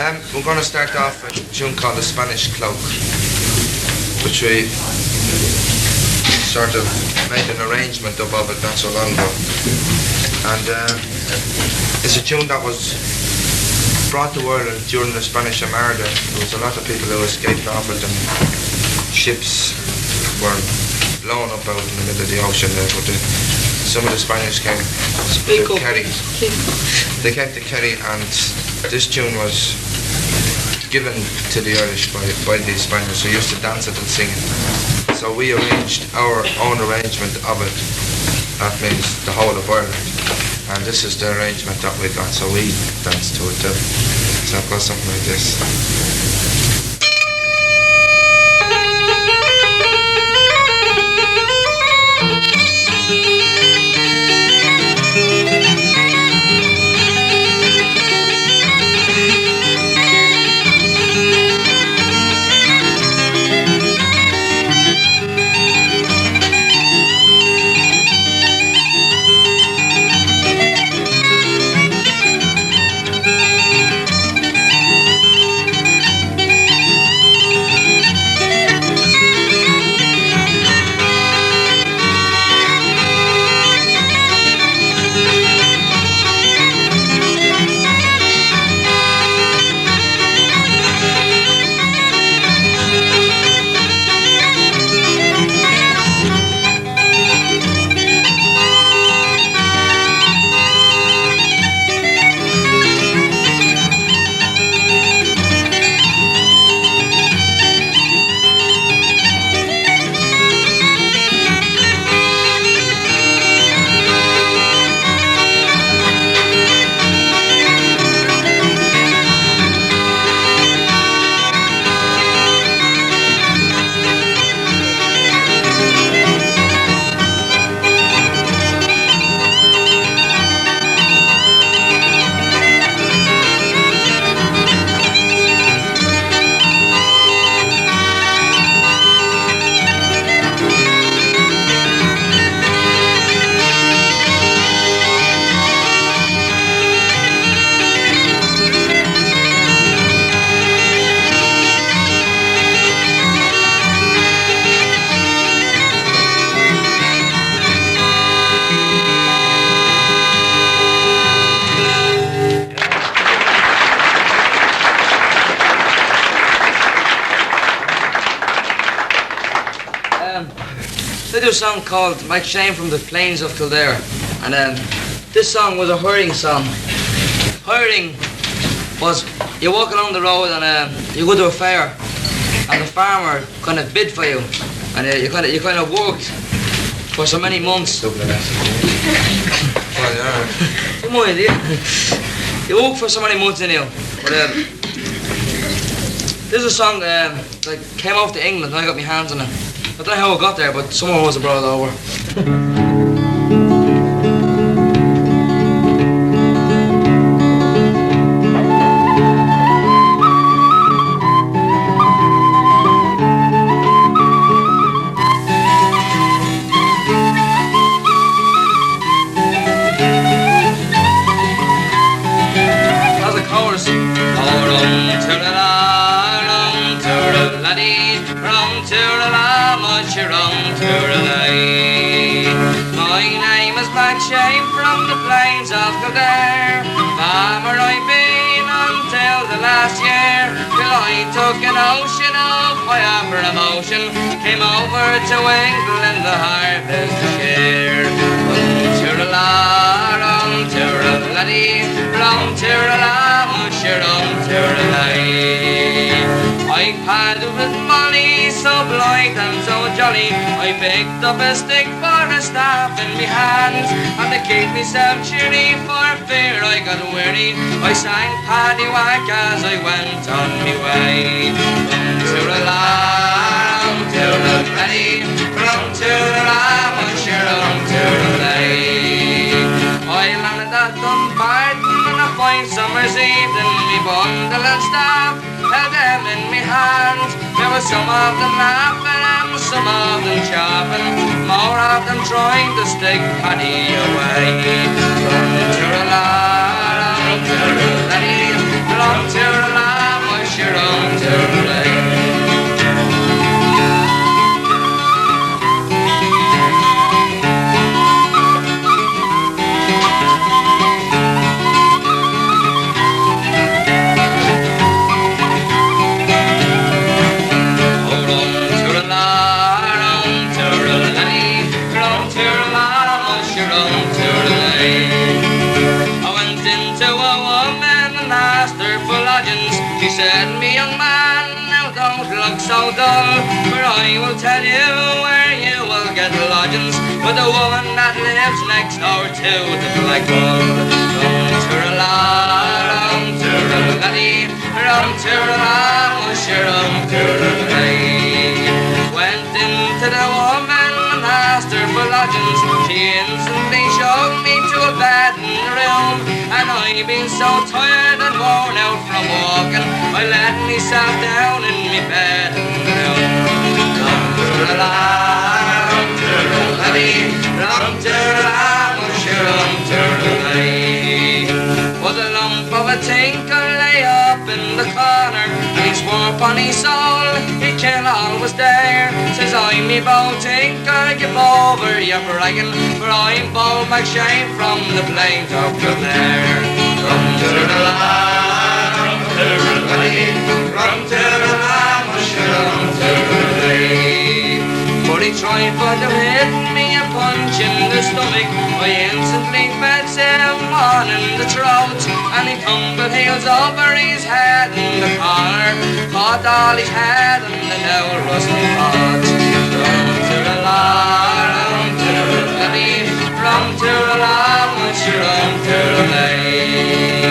We're going to start off with a tune called The Spanish Cloak, which we sort of made an arrangement of it not so long ago. And it's a tune that was brought to Ireland during the Spanish Armada. There was a lot of people who escaped off it, and ships were blown up out in the middle of the ocean there, but some of the Spaniards came to Kerry. They came to Kerry, and this tune was given to the Irish by these Spaniards who used to dance it and sing it. So we arranged our own arrangement of it. That means the whole of Ireland. And this is the arrangement that we got, so we danced to it too. So it goes something like this. A song called My Shame from the Plains of Kildare, and this song was a hiring song. Hiring was you walk along the road and you go to a fair, and the farmer kind of bid for you, and you kind of worked for so many months. Dublin. Come on, you worked for so many months, didn't you? But this is a song that came off to England, and I got my hands on it. I don't know how it got there, but someone must have brought it over. How's the chorus? My name is Black Shame from the plains of Kildare. Farmer I've been until the last year, till I took an ocean of fire for emotion, came over to England the harvest to share. Rum-tirala, rum-tirala-laddy, rum-tirala, mush-rum-tirala. I paddled with Molly, so blithe and so jolly. I picked up a stick for a staff in me hands, and to keep myself cheery for fear I got weary, I sang Paddy Whack as I went on me way. Rum-tirala, rum-tirala-laddy, rum-tirala, mush-rum-tirala. I landed at Dumbarton on a fine summer's evening, me bundle and staff held them in me hands. There were some of them laughing and some of them chopping, more of them trying to stick Paddy away. Rum-tirala, rum-tirala-laddy, rum-tirala. lodgings. She said, me young man, now don't look so dull, for I will tell you where you will get lodgings with the woman that lives next door to the Black Bull. Rum-tura-la, rum-tura-la-dee, rum-tura-la, rum-tura-la-dee. Went into the woman and asked her for lodgings. She instantly showed me to a bed in the room, and I been so tired and worn out from walking, I let myself down in me bed in the room. Rum-tura-la, rum-tura-la-dee, rum-tura-la, rum-tura-la-dee. Was a lump of a tinker lay up in the corner, and he swore upon his soul he'd kill all was there. Says I, me bow tinker, give over your bragging, for I'm Bow McShane from the plains of Kildare. Rum-tura-la, rum-tura-la-dee, rum-tura-la, rum-tura-la-dee. But he tried but to hit me a punch in the stomach, I instantly felt someone in the throat, and he tumbled heels over his head in the corner, caught all his head in the now rusty pot. Rum-tura-la, rum-tura-la-dee, rum-tura-la, rum-tura-la-dee.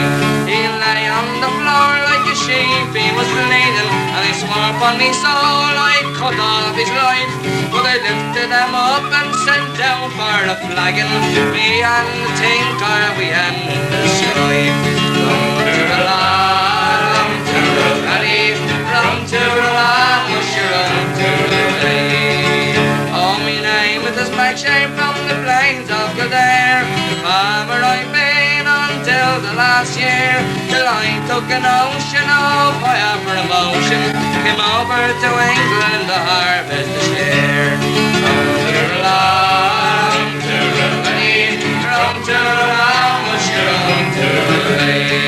He lay on the floor like a sheep, he was bleeding, and he swore upon me soul I'd cut off his life. But I lifted him up and sent down for a flagon. Me and the tinker, we ended the strife. Rum-tura-la, rum-tura-la-dee, rum-tura-la, rum-tura-la-dee. Oh, me name is McShane from the plains of Kildare. Farmer I've been until the last year, till I took a notion of higher promotion, came over to England to harvest the share. Rum-tura-la, rum-tura-la-dee, rum-tura-la, rum-tura-la-dee.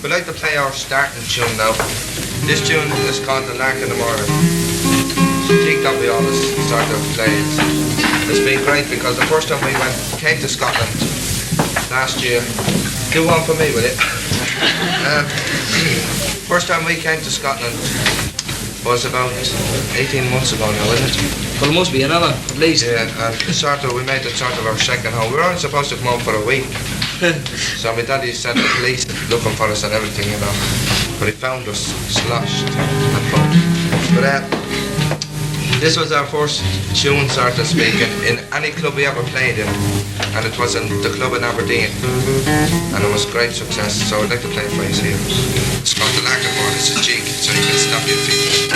We'd like to play our starting tune now. This tune is called The Lark in the Morning. It's a jig that we always start to play. It's been great because the first time we came to Scotland last year, do one for me, will you? First time we came to Scotland was about 18 months ago now, isn't it? Well, it must be another, at least. Yeah, and we made it sort of our second home. We were only supposed to come home for a week. So my daddy sent the police looking for us and everything, you know. But he found us sloshed and bumped. But this was our first tune, sort of speaking, in any club we ever played in. And it was in the club in Aberdeen. And it was great success, so I'd like to play it for you here. It's called The Lark in the Morning. It's a jig, so you can stop your feet.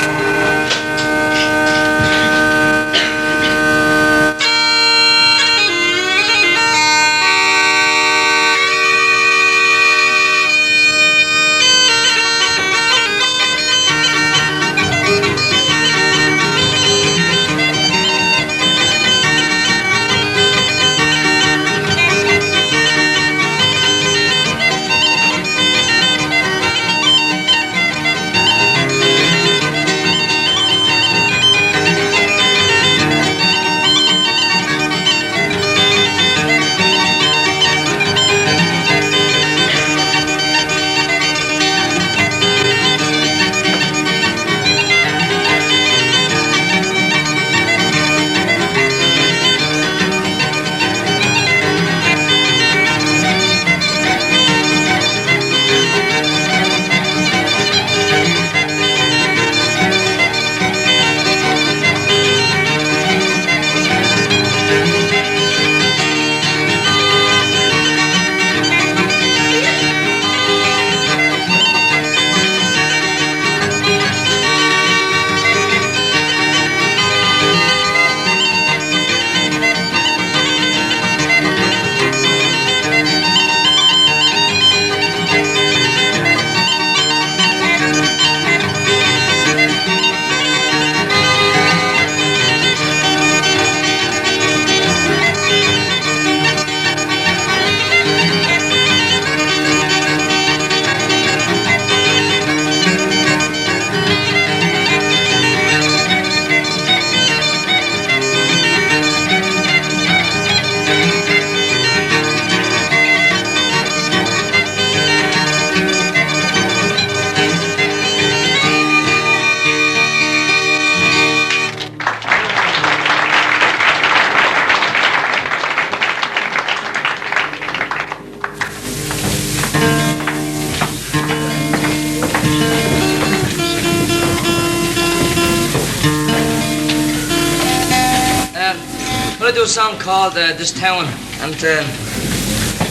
do a song called This Town, and it's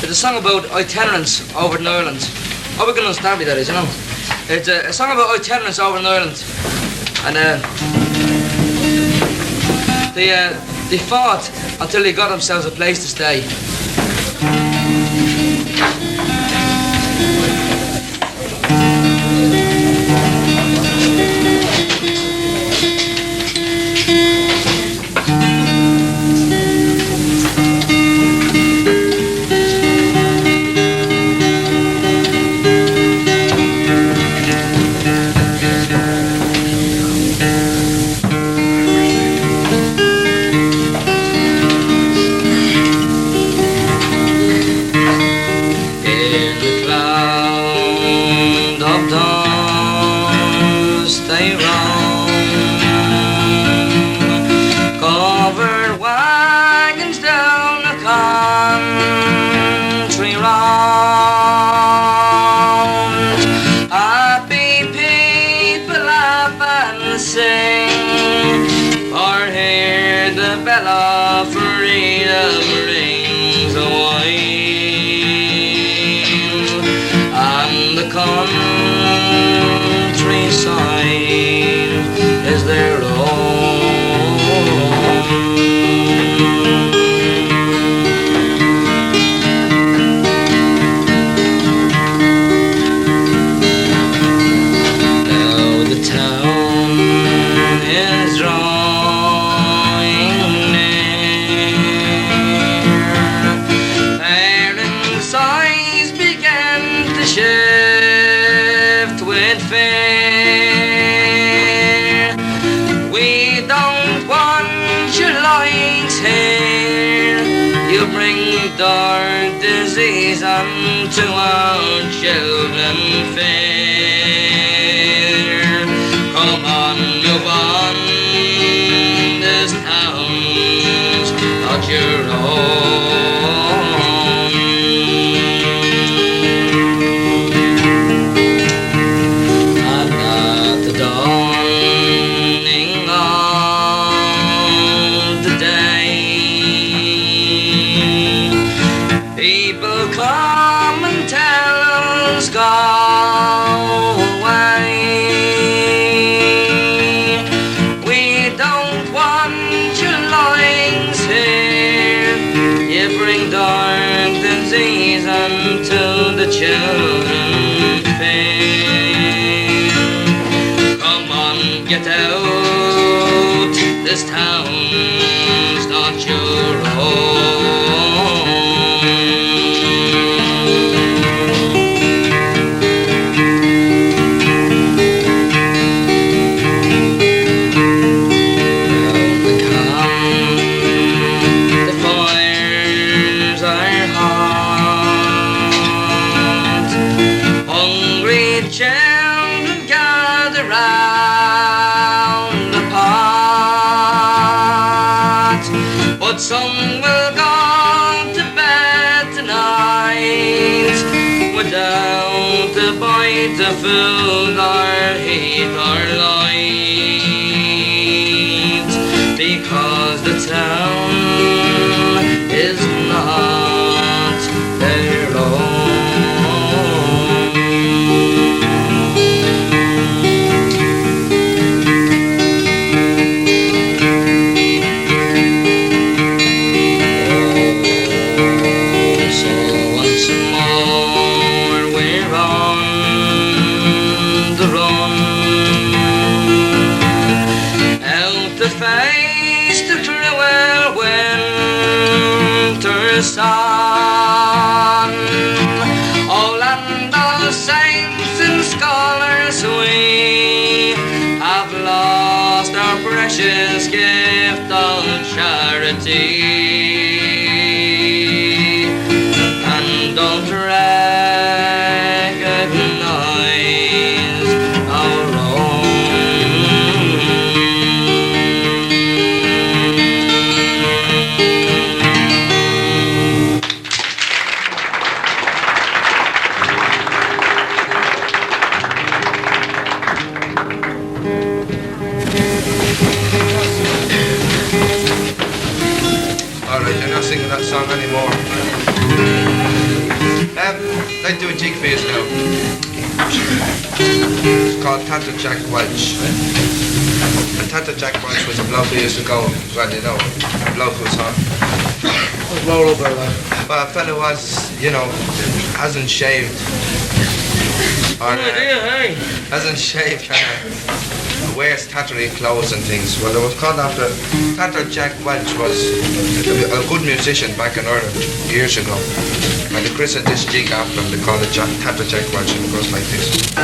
a song about itinerants over in Ireland. Oh, we're going to start with that, is, you know. It's a song about itinerants over in Ireland, and they fought until they got themselves a place to stay. Dark disease unto our children fair. Come on, move on, this town's not your own. And at the dawning of the day, people come and tell us go away. We don't want your lyings here. You bring dark disease unto the children fair. Come on, get out. This town's not your own. Some will go to bed tonight without a bite of food or heat or light, because the town is not their own. Face the cruel winter sun. Oh, land of saints and scholars, we have lost our precious gift of charity, and don't recognize our own. anymore. I'd like to do a jig for you now. It's called Tata Jack Welch. And Tata Jack Welch was a bloke who used to go, well, you know, a bloke who's hot. Roll over that. Well, a fellow was, you know, hasn't shaved. Or hasn't shaved, wears tattery clothes and things. Well, it was called after Tata Jack Welch was a good musician back in Ireland years ago. And they christened this jig after him. They called it Tata Jack Welch, and it goes like this.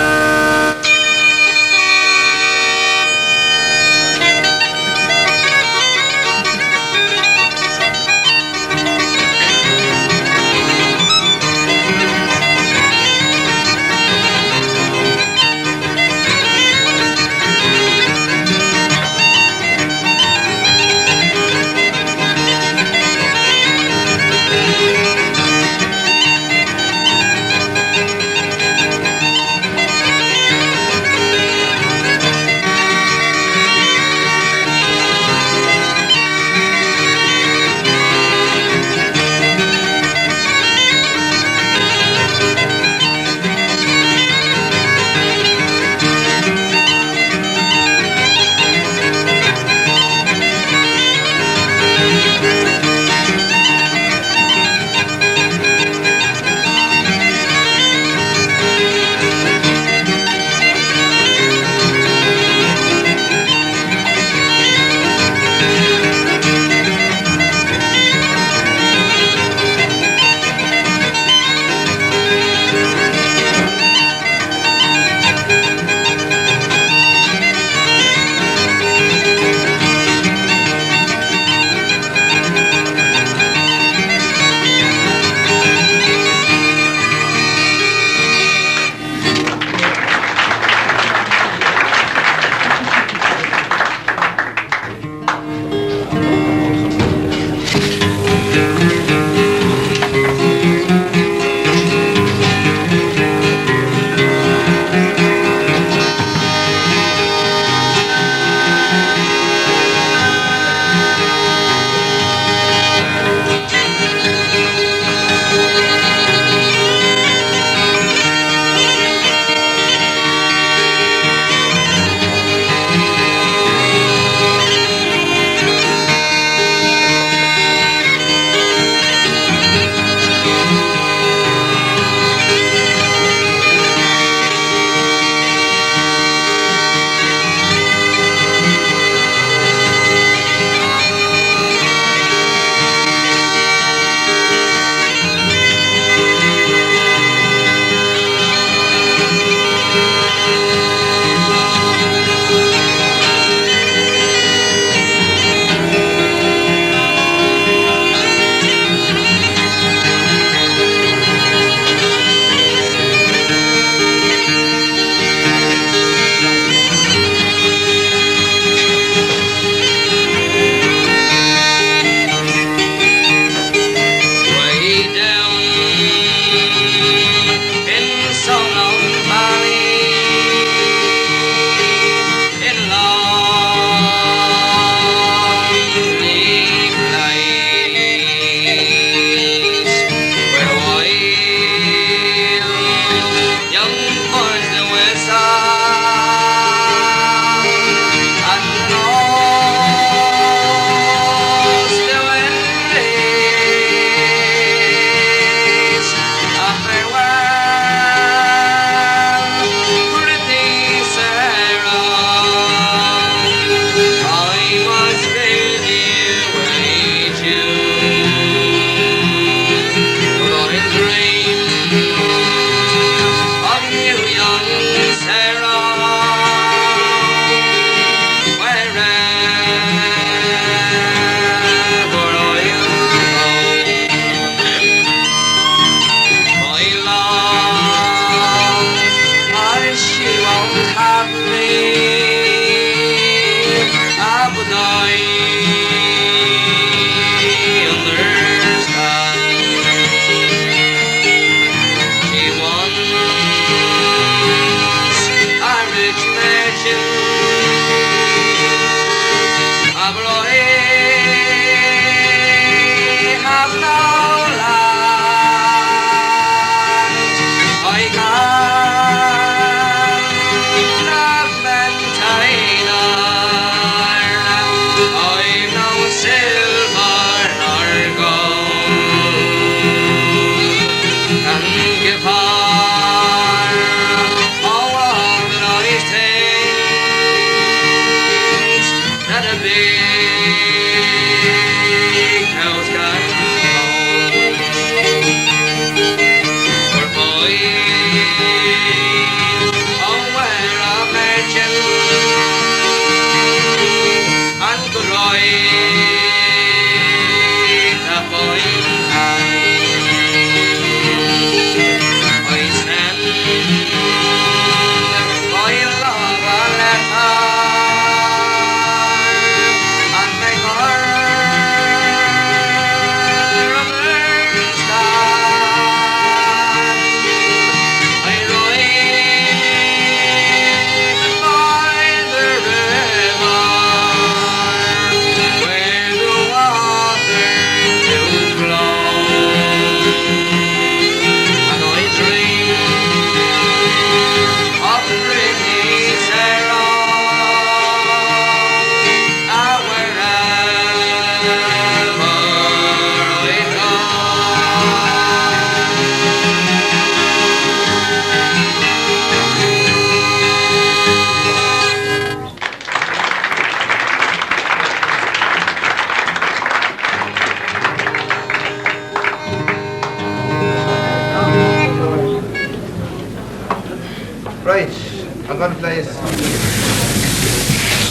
Have now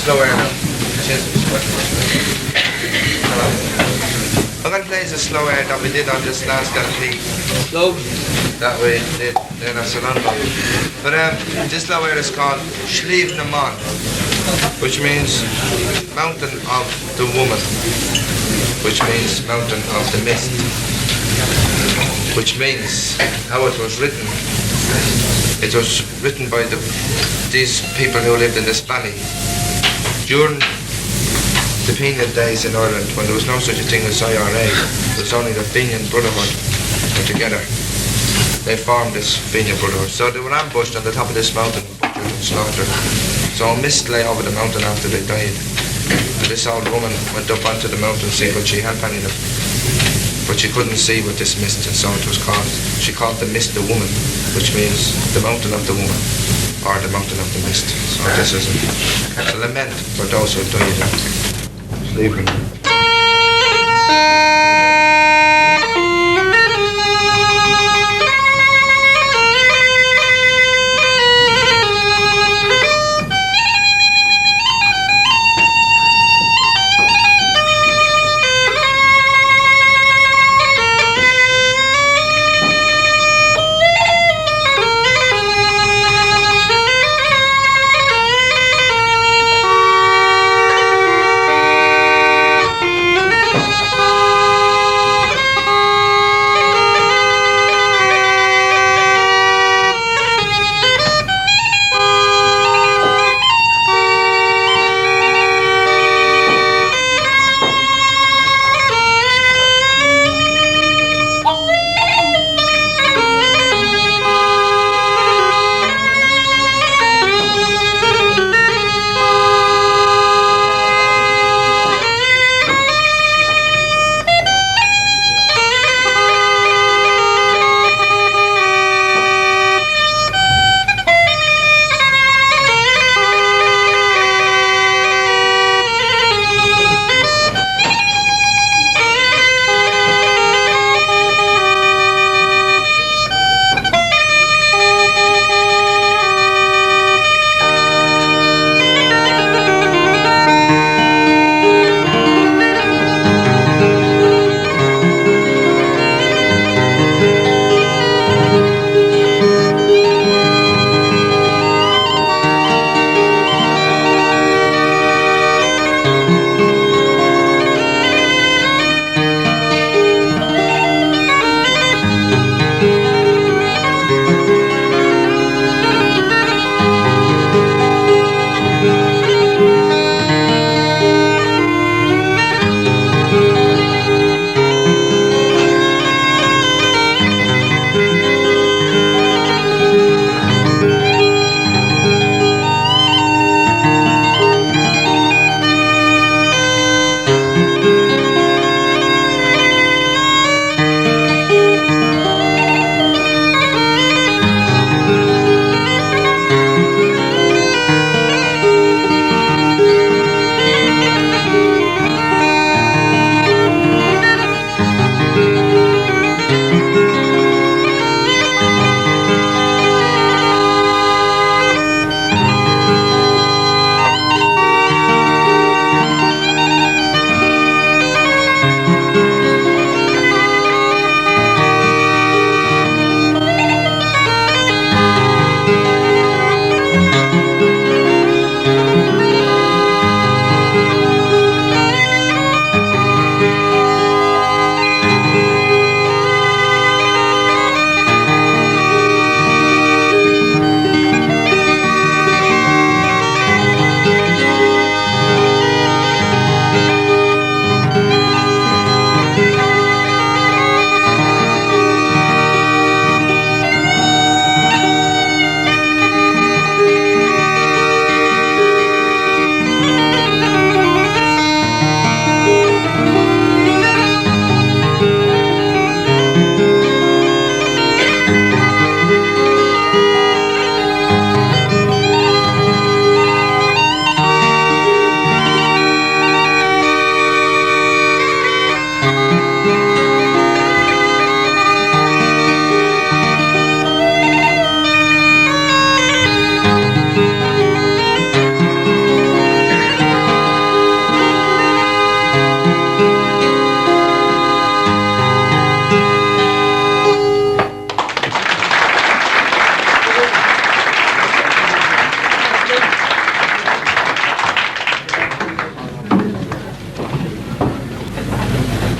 slow air now. I'm going to play the slow air that we did on this last LP. Slow? That we did in Feiseanna. But this slow air is called Slieve na Man, which means mountain of the woman, which means mountain of the mist, which means how it was written. It was written by these people who lived in this valley during the Fenian days in Ireland, when there was no such a thing as IRA. There was only the Fenian Brotherhood were together. They formed this Fenian Brotherhood. So they were ambushed on the top of this mountain, butchered and slaughtered. So a mist lay over the mountain after they died. And this old woman went up onto the mountain to see could she help any of them. But she couldn't see with this mist, and so it was called. She called the mist the woman, which means the mountain of the woman, or the mountain of the mist. So this is a lament for those who died in slavery.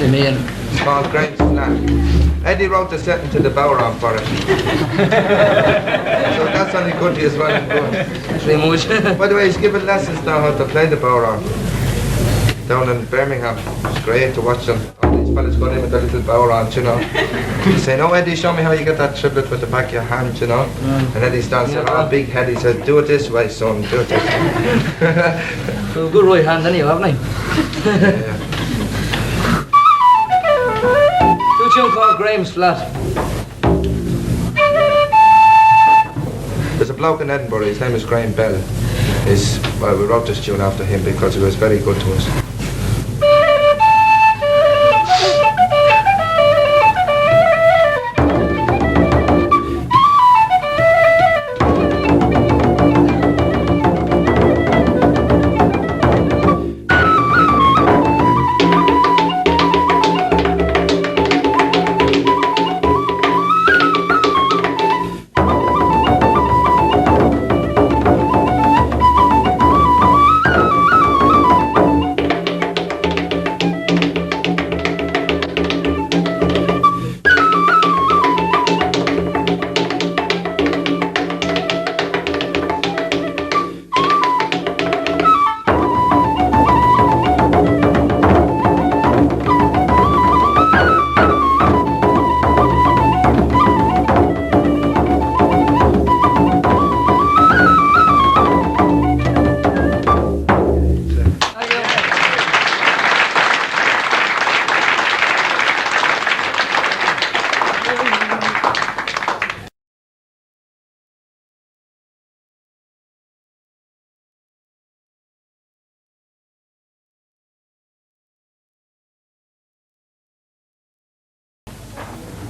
Me and It's called Graham's Flat. Eddie wrote the setting to the bodhran for it. So that's only good as well and good. pretty much. By the way, he's given lessons now how to play the bodhran down in Birmingham. It's great to watch them. All these fellas going in with their little bodhrans, you know. They say, no, Eddie, show me how you get that triplet with the back of your hand, you know. And Eddie stands there, all big head. He said, do it this way, son, do it this way. Well, good right hand anyway, haven't I? Yeah. Do a tune called Graham's Flat. There's a bloke in Edinburgh, his name is Graham Bell. Well, we wrote this tune after him because he was very good to us.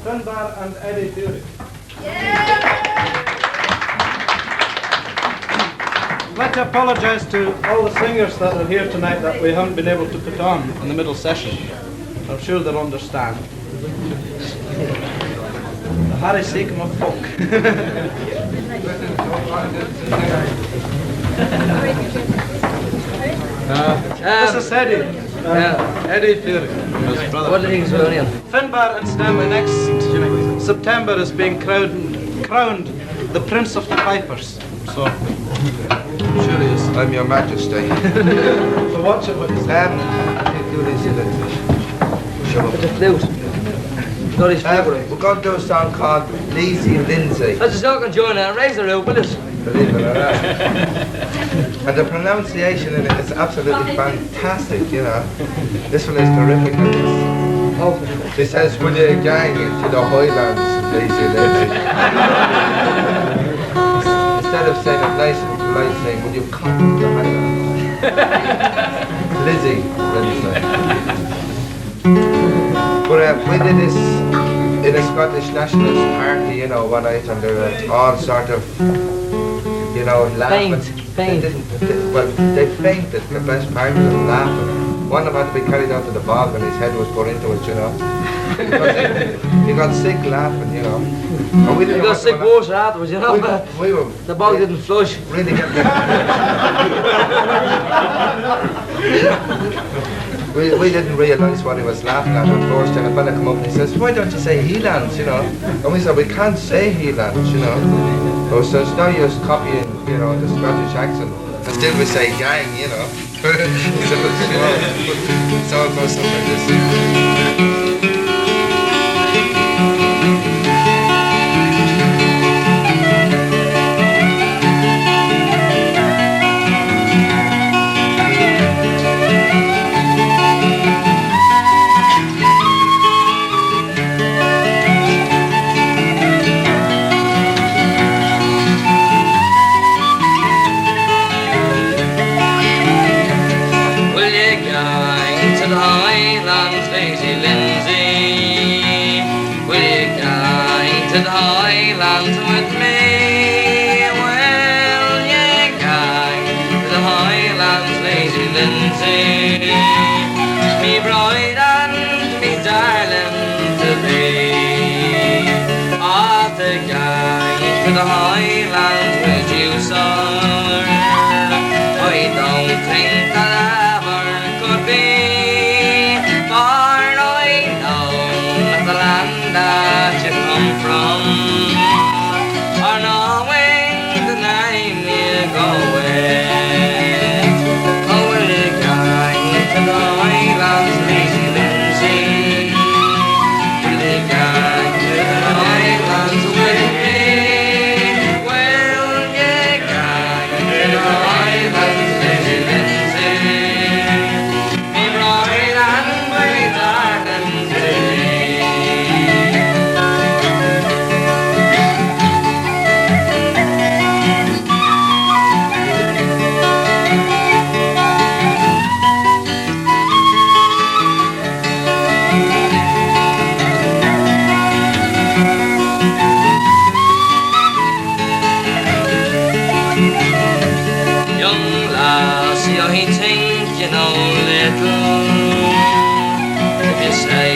Finbar and Eddie Furey. I'd like to apologise to all the singers that are here tonight that we haven't been able to put on in the middle session. I'm sure they'll understand. The Harry Seacom of folk. This is Eddie. Eddie Furey. What do you think is going on? Finbar, incidentally, next September is being crowned the Prince of the Pipers. So, Sure is. I'm your majesty. so watch it with Do this in it. Shut up. It's a flute. Not his flute. We're going to do a song called Lazy Lindsay. Let's just talk and join and raise the roof, will it? Believe it or not. And the pronunciation in it is absolutely fantastic, you know. This one is terrific. It says, will you gang to the Highlands, Lazy Lindsay? Instead of saying it nice and polite, saying, will you come to the Highlands? Lizzie Lindsay. But we did this in a Scottish nationalist party, you know, one night, and they were all sort of, you know, laughing. Faint. They fainted, the best part of them, laughing. One of them had to be carried out to the bog and his head was put into it, you know. He got sick laughing, you know. And we You didn't got want to sick laugh. water afterwards, you know. We were The bog didn't flush. really getting we didn't realise what he was laughing at first, and a fella come up and he says, why don't you say Helands, you know? And we said, we can't say Helands, you know. So it's no use copying, you know, the Scottish accent. And still we say gang, you know. So it goes something like this. The Highlands with you, sir. I don't think that ever could be, for I I think you know little if you say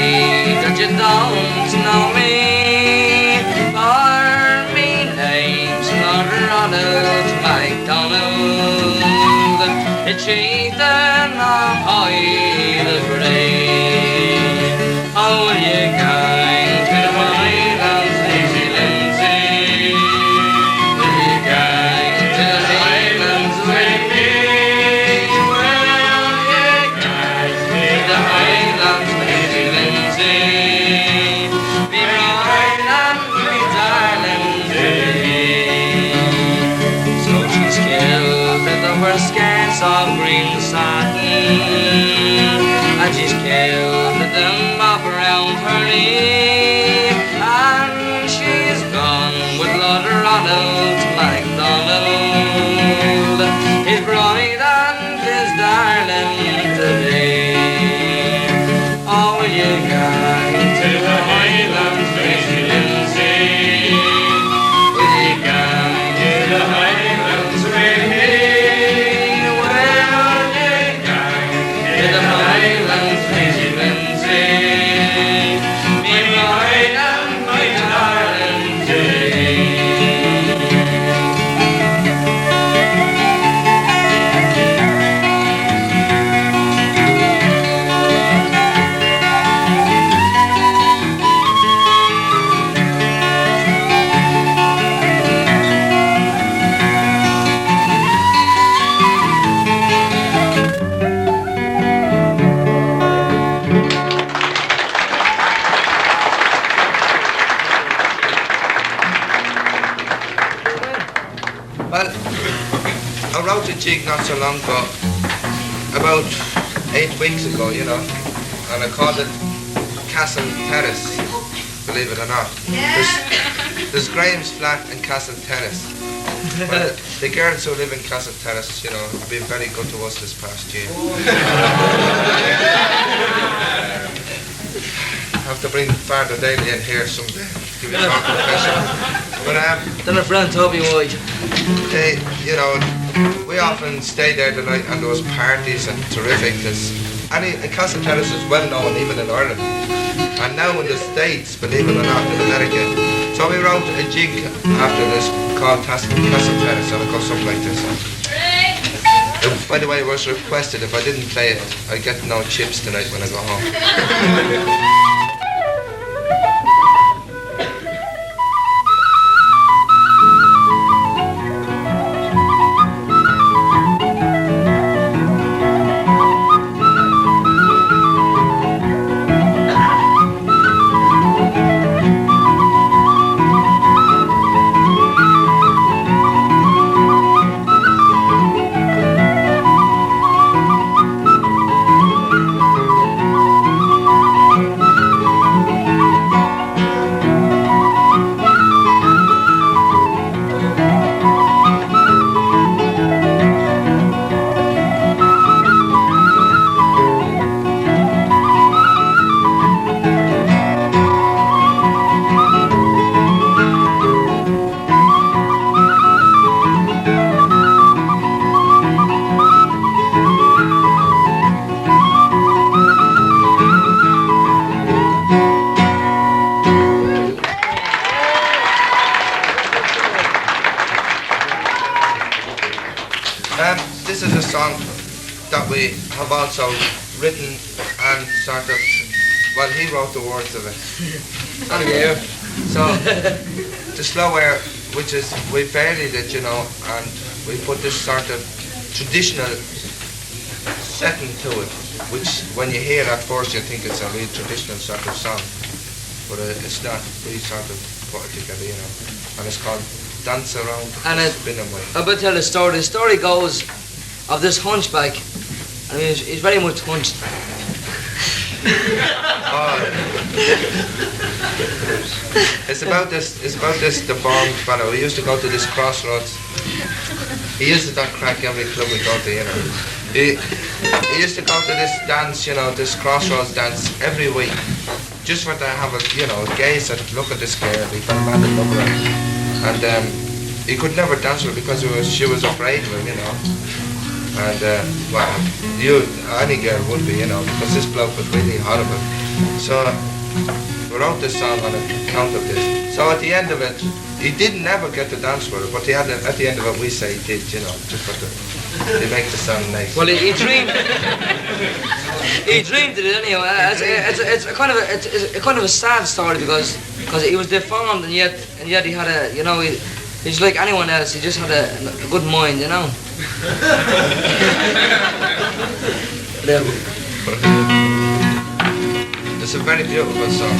that you don't know me. For me name's not Ronald MacDonald, a chieftain of Highbury. How will you gang to the Highlands, Lazy Lindsay? Will you gang to the Highlands with me? Will you gang to the Highlands, Lazy Lindsay? Be mine and be darling to me. So she's killed with her skirts of green satin, and she's killed with them up around her knee, and she's gone with Lord Ronald MacDonald, his bride and his darling to be. Oh, will you gang to the Highlands, Lazy Lindsay? Will you gang to the Highlands with me? Will you gang to the Highlands, Lazy Lindsay? Be mine and my darling to be. Well, I wrote a jig not so long ago, about 8 weeks ago, you know, and I called it Castle Terrace, believe it or not. There's Graham's Flat and Castle Terrace. Well, the girls who live in Castle Terrace, you know, have been very good to us this past year. I have to bring Father Daly in here someday, give you some confession. But Then a friend Toby White. they, you know, we often stay there the night and those parties and terrific. And Castle Terrace is well known even in Ireland. And now in the States, believe it or not, in America. So we wrote a jig after this called Castle Terrace, and it goes something like this. By the way, it was requested if I didn't play it, I'd get no chips tonight when I go home. This is a song that we have also written and sort of, well, he wrote the words of it. Thank you. So, the slow air, which is, we varied it, you know, and we put this sort of traditional setting to it, which when you hear it at first you think it's a real traditional sort of song, but it's not. We sort of put it together, you know, and it's called Dance Around Spin Away. I better tell a story. The story goes of this hunchback. I mean, he's very much hunched. It's about this deformed fellow. We used to go to this crossroads. He used to that crack every club we go to, you know. He used to go to this dance, you know, this crossroads dance every week, just for to have a, you know, gaze at, look at this girl. He fell mad in love with her, and he could never dance with her because she was afraid of him, you know. And well, any girl would be, because this bloke was really horrible. So we wrote this song on account of this. So at the end of it, he didn't ever get to dance with it, but at the end of it we say he did, just for to make the song nice. Well, he dreamed. He dreamed of it anyway. It's a kind of a sad story because he was deformed and yet he had a he's like anyone else. He just had a good mind, It's a very beautiful song.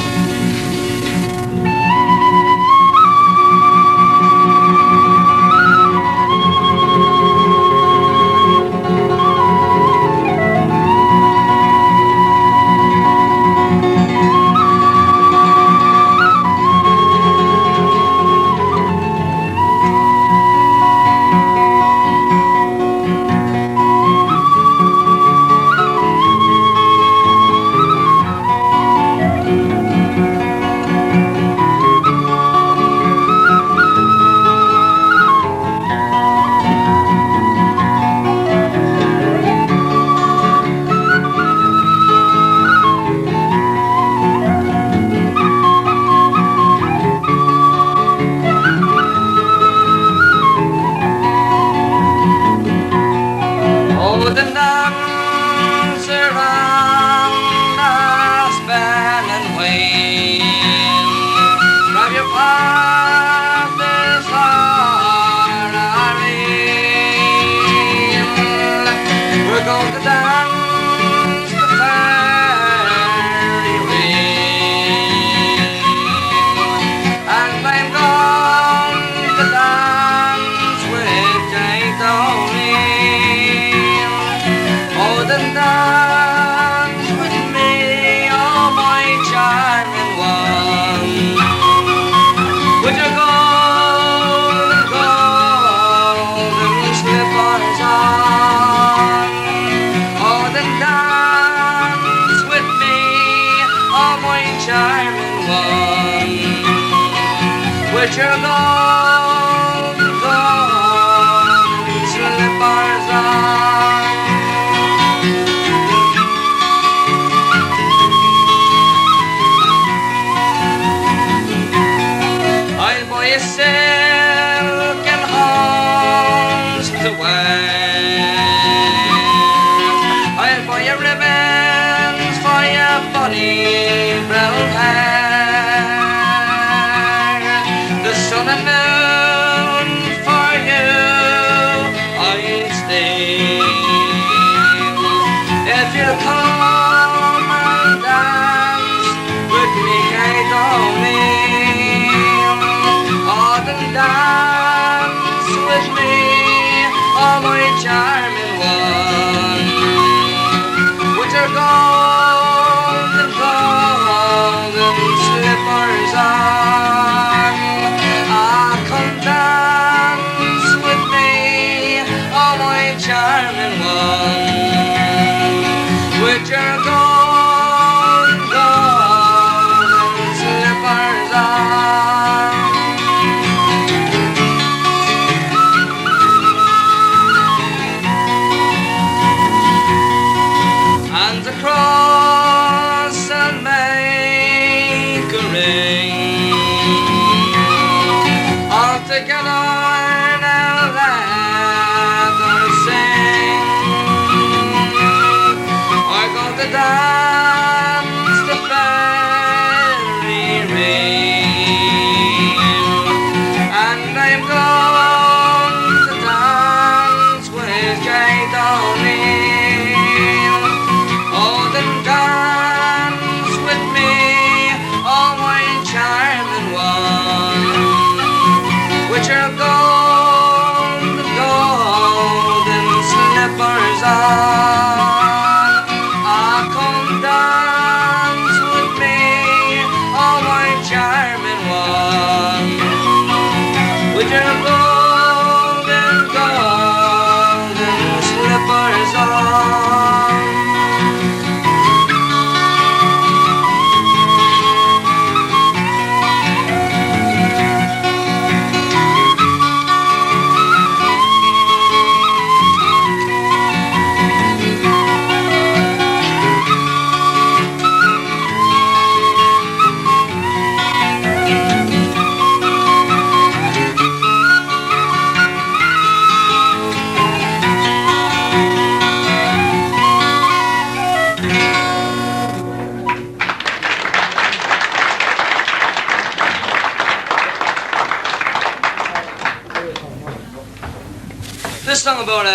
about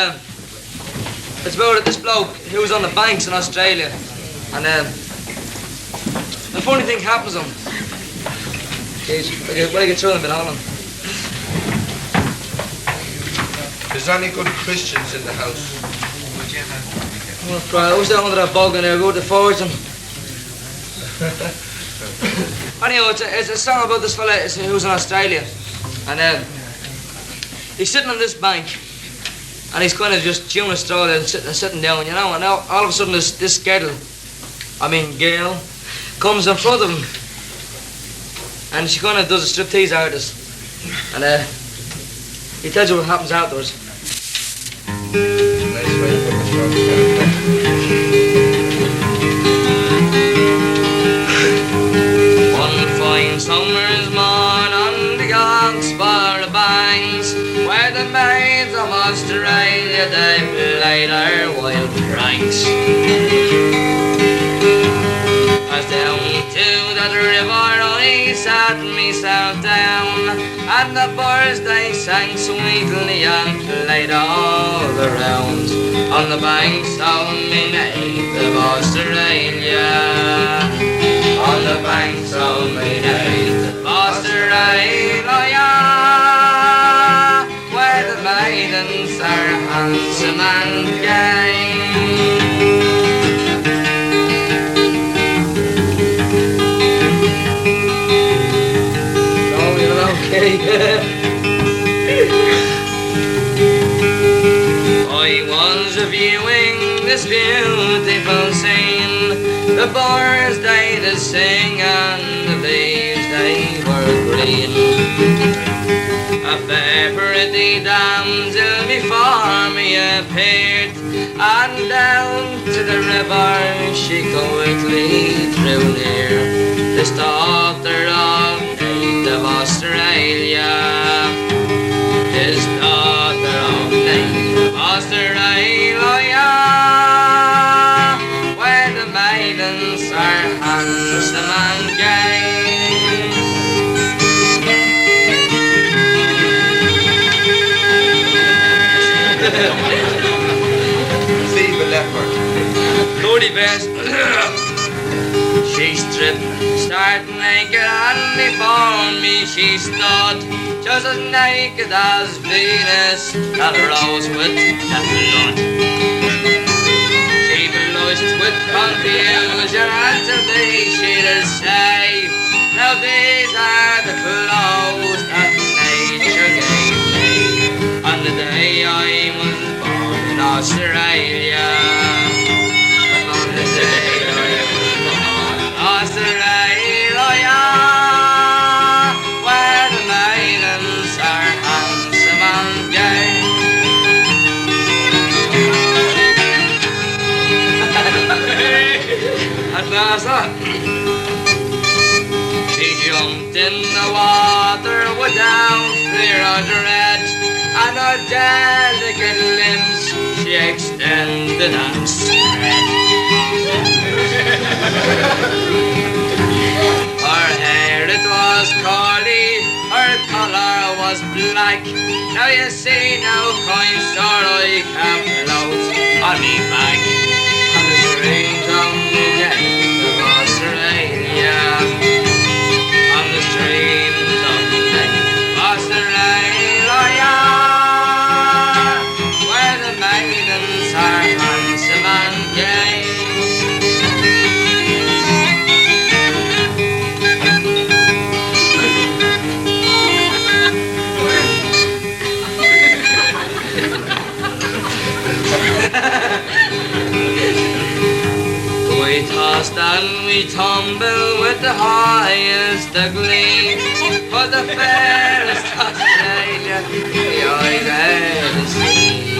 it's about this bloke who was on the banks in Australia, and the funny thing happens to him. Jeez, when I get through in a bit, hold on. Is there any good Christians in the house? I was down under that bog and there, go to the forge and... Anyhow, it's a song about this fella who's in Australia, and he's sitting on this bank, and he's kind of just chewing a straw and sitting down, you know, and now all of a sudden this girl comes in front of him, and she kind of does a striptease artist, and he tells you what happens afterwards. Nice way to put the straw together. One fine summer's morn on the Oxford banks, where the maids of Australia they played their wild pranks. As down to that river I sat myself down, and the birds they sang sweetly and played all around on the banks of me native Australia, on the banks of me native Australia, where the maidens are handsome and gay. I was viewing this beautiful scene, the birds they did sing and the leaves they were green. A fair pretty damsel before me appeared, and down to the river she quickly drew near. This daughter of native Australia, this daughter of native Australia, where the maidens are handsome and gay. See the leopard. Lordy best. She stripped, stark naked, and before me she stood, just as naked as Venus that rose with the flood. She blushed with confusion, and to me she did say, now these are the clothes that nature gave me on the day I was born in Australia. On the day Australia, where the maidens are handsome and gay. At last, she jumped in the water without fear or dread, and her delicate limbs she extended and spread. Her hair it was curly, her colour was black. Now you see now, kind sir, I can float on me back on the streams of native Australia, on the streams of native Australia, where the maidens are handsome and gay. We tossed and we tumbled with the highest glee, for the fairest Australia the eyes ever see.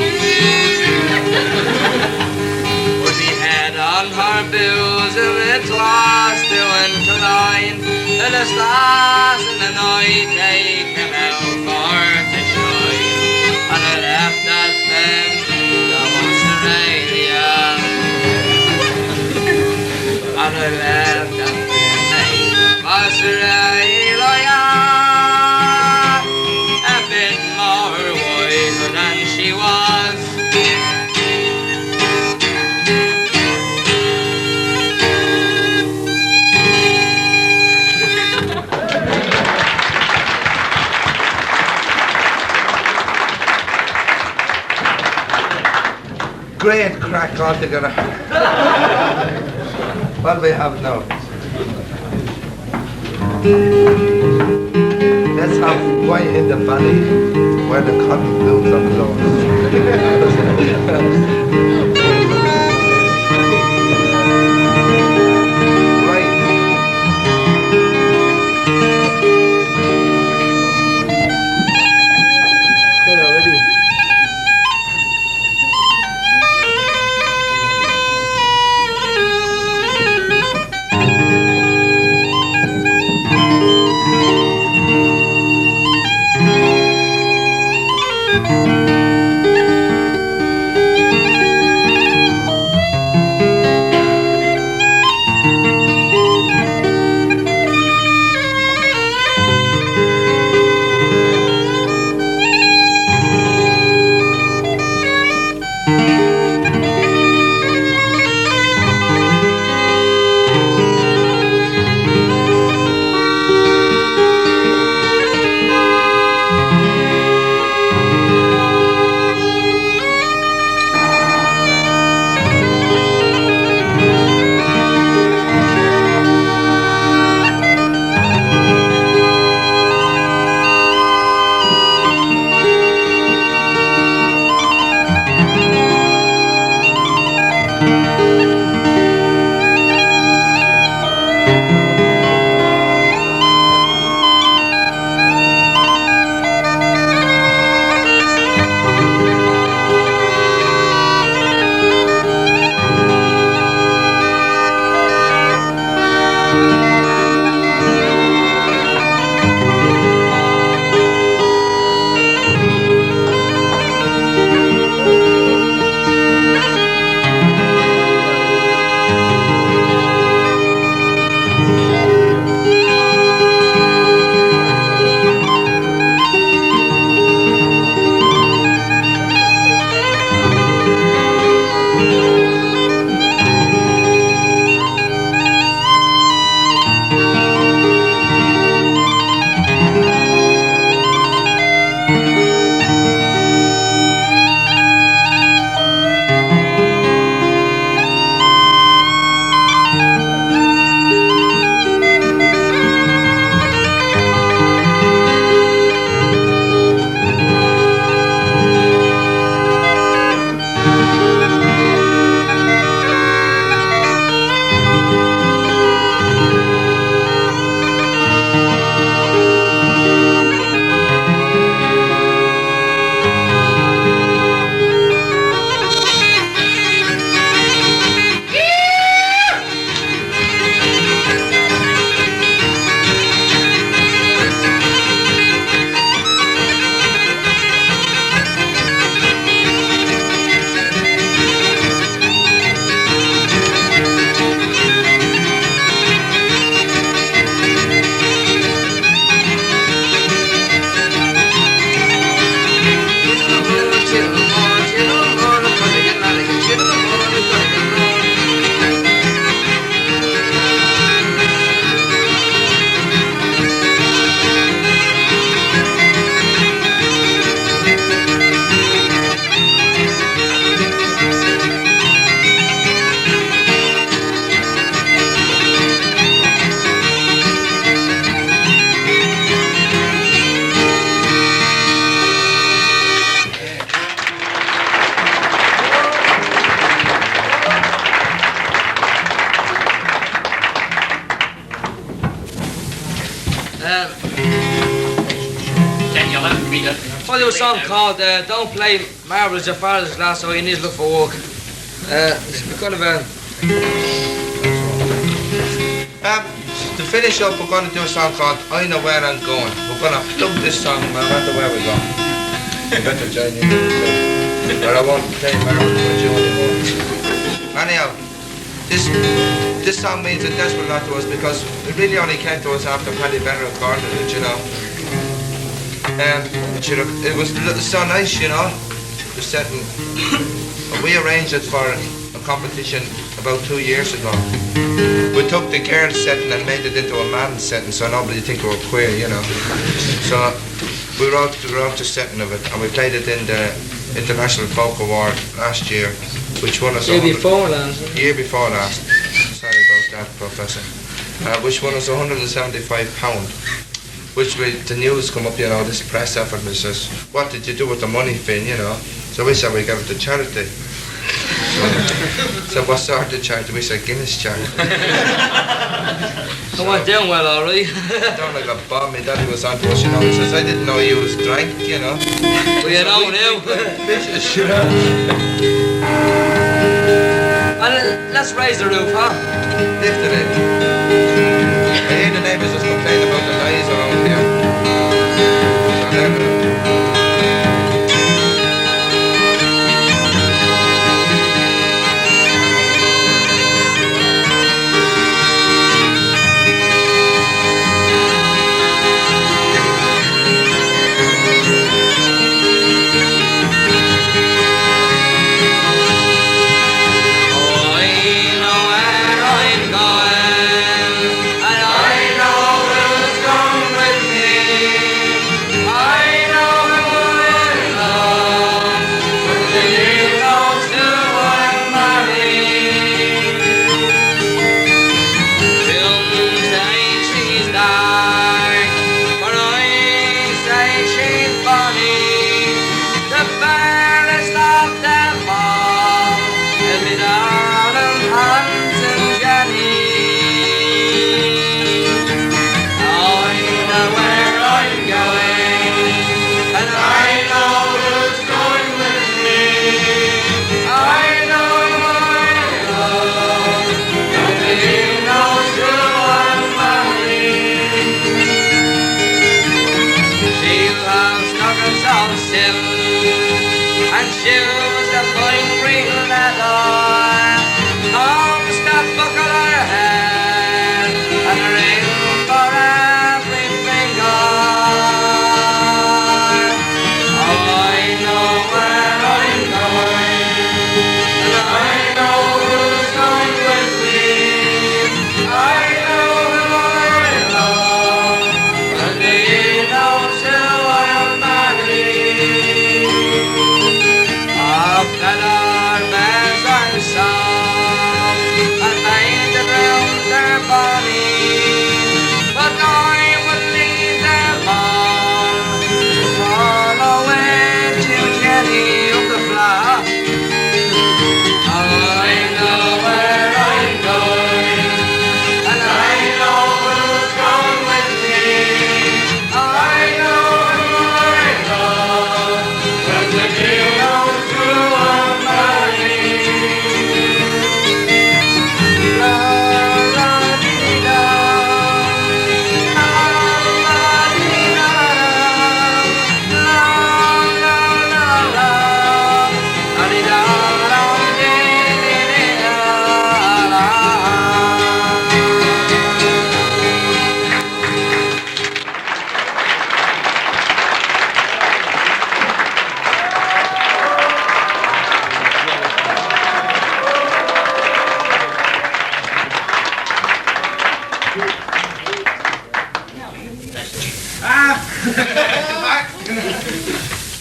With the head on her bosom it was to incline, and the stars in the night they came out for to shine, and I left that fair of Australia. And I left that native Australia a bit more wiser than she was. great crack altogether. What do we have now? Let's have Way in the Valley, where the cotton blooms are blowing. Well, there was a song called Don't Play Marbles Your Father's Glass, so you need to look for work. It's kind of a... To finish up, we're going to do a song called I Know Where I'm Going. We're going to plug this song no matter where we go. You better join in. But I won't play marbles with you anymore. Anyhow, this song means a desperate lot to us because it really only came to us after Paddy Benner recorded it, you know. It was so nice, you know, the setting. We arranged it for a competition about 2 years ago. We took the girl setting and made it into a man's setting so nobody think we were queer, you know. So we wrote the setting of it and we played it in the International Folk Award last year, which won us Year before last. Year before last. Sorry about that, Professor. Which won us £175. Which the news come up, you know, this press effort and says, what did you do with the money, Finn, you know? So we said we gave it to charity. So what sort of charity? We said Guinness charity. I went down well, alright. Down like a bomb. My daddy was on to us, you know. He says, I didn't know you was drank, you know. Well, you know now. And let's raise the roof, huh? Lift it in. I hear the neighbours just complain about the noise around here. So there we go.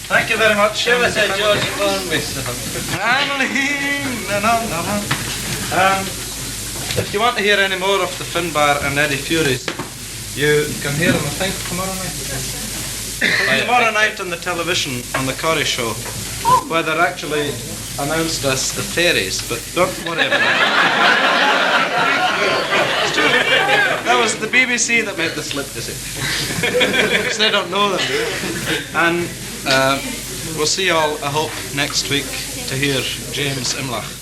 Thank you very much. George If you want to hear any more of the Finbar and Eddie Fureys, you can hear them, I think, tomorrow night. Tomorrow night on the television, on the Corrie show, where they're actually announced as the fairies, but don't worry about it. That was the BBC that made the slip, you see. Because they don't know them. And we'll see you all, I hope, next week to hear James Imlach.